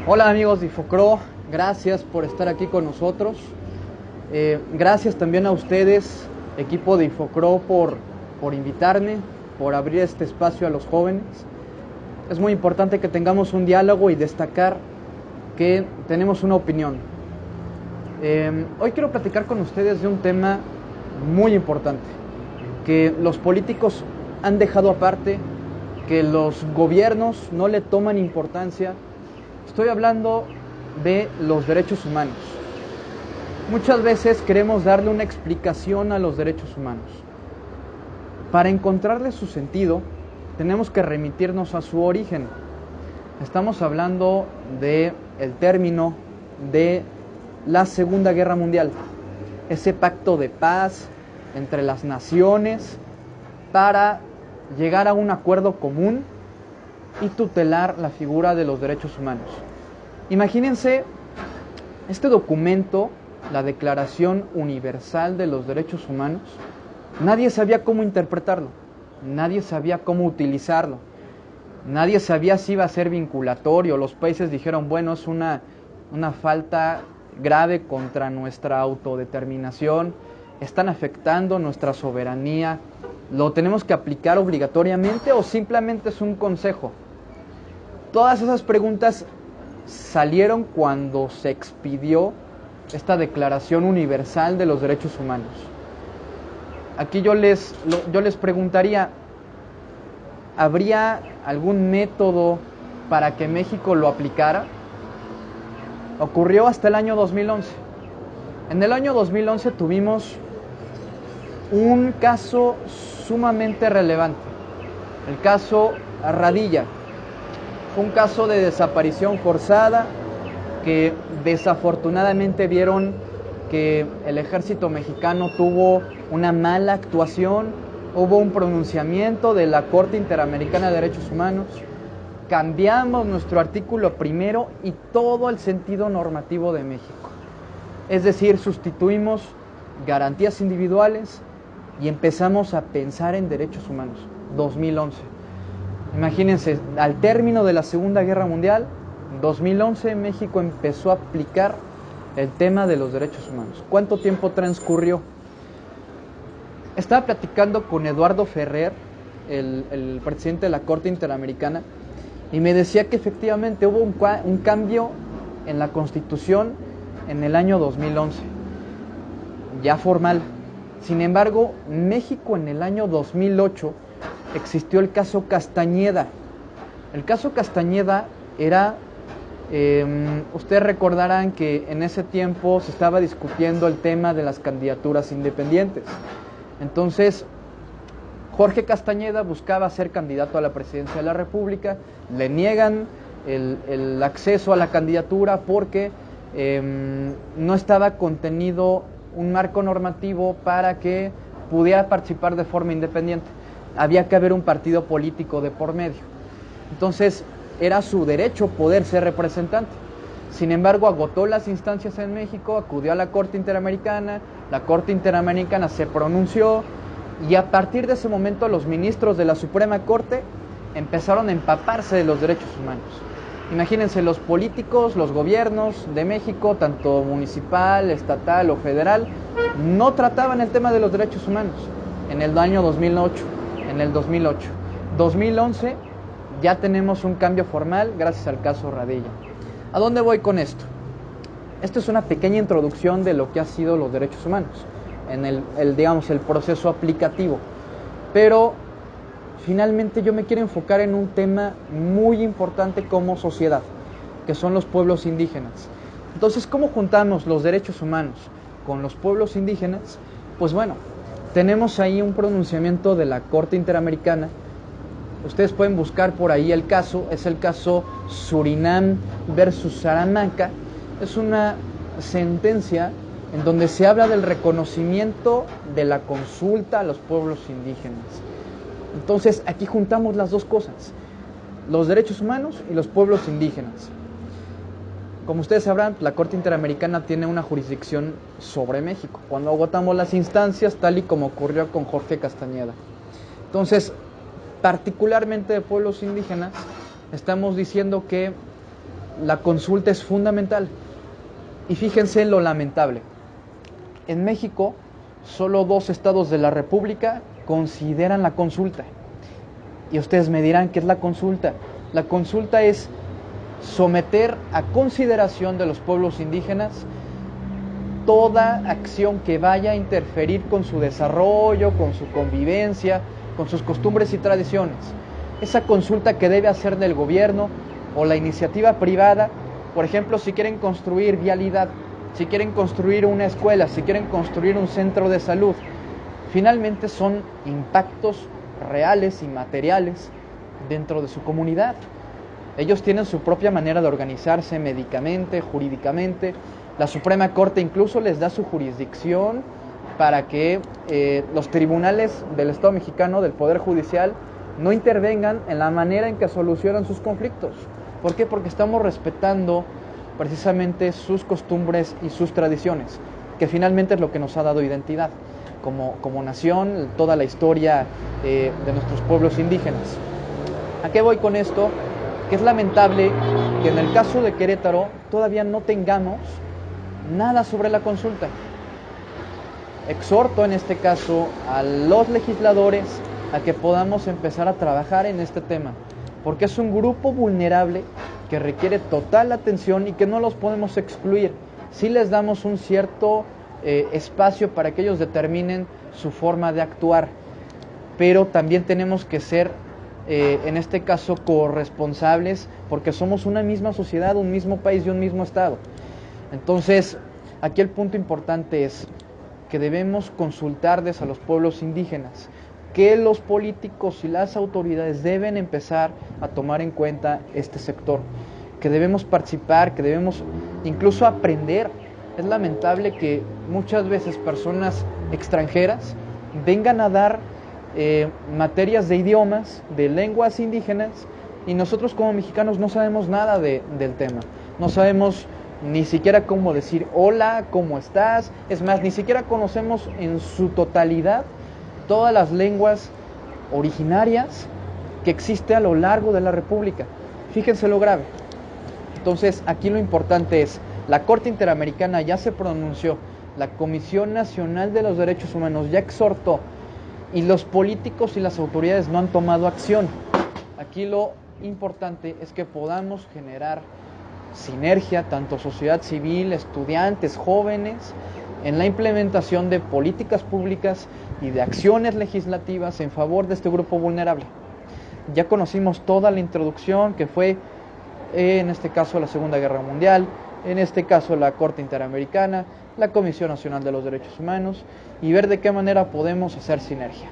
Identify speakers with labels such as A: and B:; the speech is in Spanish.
A: Hola amigos de Ifocro, gracias por estar aquí con nosotros. Gracias también a ustedes, equipo de Ifocro, por invitarme, por abrir este espacio a los jóvenes. Es muy importante que tengamos un diálogo y destacar que tenemos una opinión. Hoy quiero platicar con ustedes de un tema muy importante, que los políticos han dejado aparte, que los gobiernos no le toman importancia. Estoy hablando de los derechos humanos. Muchas veces queremos darle una explicación a los derechos humanos. Para encontrarle su sentido, tenemos que remitirnos a su origen. Estamos hablando del término de la Segunda Guerra Mundial, ese pacto de paz entre las naciones para llegar a un acuerdo común y tutelar la figura de los derechos humanos. Imagínense este documento, la Declaración Universal de los Derechos Humanos. Nadie sabía cómo interpretarlo, nadie sabía cómo utilizarlo, nadie sabía si iba a ser vinculatorio. Los países dijeron, bueno, es una falta grave contra nuestra autodeterminación, están afectando nuestra soberanía, ¿lo tenemos que aplicar obligatoriamente o simplemente es un consejo? Todas esas preguntas salieron cuando se expidió esta Declaración Universal de los Derechos Humanos. Aquí yo les preguntaría, ¿habría algún método para que México lo aplicara? Ocurrió hasta el año 2011. En el año 2011 tuvimos un caso sumamente relevante, el caso Radilla. Fue un caso de desaparición forzada que desafortunadamente vieron que el ejército mexicano tuvo una mala actuación, hubo un pronunciamiento de la Corte Interamericana de Derechos Humanos, cambiamos nuestro artículo primero y todo el sentido normativo de México. Es decir, sustituimos garantías individuales y empezamos a pensar en derechos humanos. 2011. Imagínense, al término de la Segunda Guerra Mundial, 2011 México empezó a aplicar el tema de los derechos humanos. ¿Cuánto tiempo transcurrió? Estaba platicando con Eduardo Ferrer, el presidente de la Corte Interamericana, y me decía que efectivamente hubo un cambio en la Constitución en el año 2011, ya formal. Sin embargo, México en el año 2008 existió el caso Castañeda. El caso Castañeda era, ustedes recordarán que en ese tiempo se estaba discutiendo el tema de las candidaturas independientes. Entonces, Jorge Castañeda buscaba ser candidato a la presidencia de la República, le niegan el acceso a la candidatura porque no estaba contenido un marco normativo para que pudiera participar de forma independiente. Había que haber un partido político de por medio. Entonces, era su derecho poder ser representante. Sin embargo, agotó las instancias en México, acudió a la Corte Interamericana, la Corte Interamericana se pronunció y a partir de ese momento los ministros de la Suprema Corte empezaron a empaparse de los derechos humanos. Imagínense, los políticos, los gobiernos de México, tanto municipal, estatal o federal, no trataban el tema de los derechos humanos. En el año 2008, en el 2008. 2011 ya tenemos un cambio formal gracias al caso Radilla. ¿A dónde voy con esto? Esto es una pequeña introducción de lo que ha sido los derechos humanos en el proceso aplicativo. Pero finalmente yo me quiero enfocar en un tema muy importante como sociedad, que son los pueblos indígenas. Entonces, ¿cómo juntamos los derechos humanos con los pueblos indígenas? Pues bueno, tenemos ahí un pronunciamiento de la Corte Interamericana. Ustedes pueden buscar por ahí el caso, es el caso Surinam versus Salamanca. Es una sentencia en donde se habla del reconocimiento de la consulta a los pueblos indígenas. Entonces, aquí juntamos las dos cosas, los derechos humanos y los pueblos indígenas. Como ustedes sabrán, la Corte Interamericana tiene una jurisdicción sobre México, cuando agotamos las instancias, tal y como ocurrió con Jorge Castañeda. Entonces, particularmente de pueblos indígenas, estamos diciendo que la consulta es fundamental. Y fíjense lo lamentable. En México, solo 2 estados de la República consideran la consulta. Y ustedes me dirán, ¿qué es la consulta? La consulta es someter a consideración de los pueblos indígenas toda acción que vaya a interferir con su desarrollo, con su convivencia, con sus costumbres y tradiciones. Esa consulta que debe hacer del gobierno o la iniciativa privada, por ejemplo, si quieren construir vialidad, si quieren construir una escuela, si quieren construir un centro de salud, finalmente son impactos reales y materiales dentro de su comunidad. Ellos tienen su propia manera de organizarse médicamente, jurídicamente. La Suprema Corte incluso les da su jurisdicción para que los tribunales del Estado mexicano, del Poder Judicial, no intervengan en la manera en que solucionan sus conflictos. ¿Por qué? Porque estamos respetando precisamente sus costumbres y sus tradiciones, que finalmente es lo que nos ha dado identidad como nación, toda la historia de nuestros pueblos indígenas. ¿A qué voy con esto? Que es lamentable que en el caso de Querétaro todavía no tengamos nada sobre la consulta. Exhorto en este caso a los legisladores a que podamos empezar a trabajar en este tema, porque es un grupo vulnerable que requiere total atención y que no los podemos excluir. Sí les damos un cierto espacio para que ellos determinen su forma de actuar, pero también tenemos que ser en este caso corresponsables, porque somos una misma sociedad, un mismo país y un mismo estado. Entonces, aquí el punto importante es que debemos consultarles a los pueblos indígenas, que los políticos y las autoridades deben empezar a tomar en cuenta este sector, que debemos participar, que debemos incluso aprender. Es lamentable que muchas veces personas extranjeras vengan a dar materias de idiomas, de lenguas indígenas, y nosotros como mexicanos no sabemos nada del tema. No sabemos ni siquiera cómo decir hola, cómo estás. Es más, ni siquiera conocemos en su totalidad todas las lenguas originarias que existe a lo largo de la República. Fíjense lo grave. Entonces, aquí lo importante es, la Corte Interamericana ya se pronunció, la Comisión Nacional de los Derechos Humanos ya exhortó, y los políticos y las autoridades no han tomado acción. Aquí lo importante es que podamos generar sinergia, tanto sociedad civil, estudiantes, jóvenes, en la implementación de políticas públicas y de acciones legislativas en favor de este grupo vulnerable. Ya conocimos toda la introducción que fue, en este caso, la Segunda Guerra Mundial, en este caso la Corte Interamericana, la Comisión Nacional de los Derechos Humanos, y ver de qué manera podemos hacer sinergia.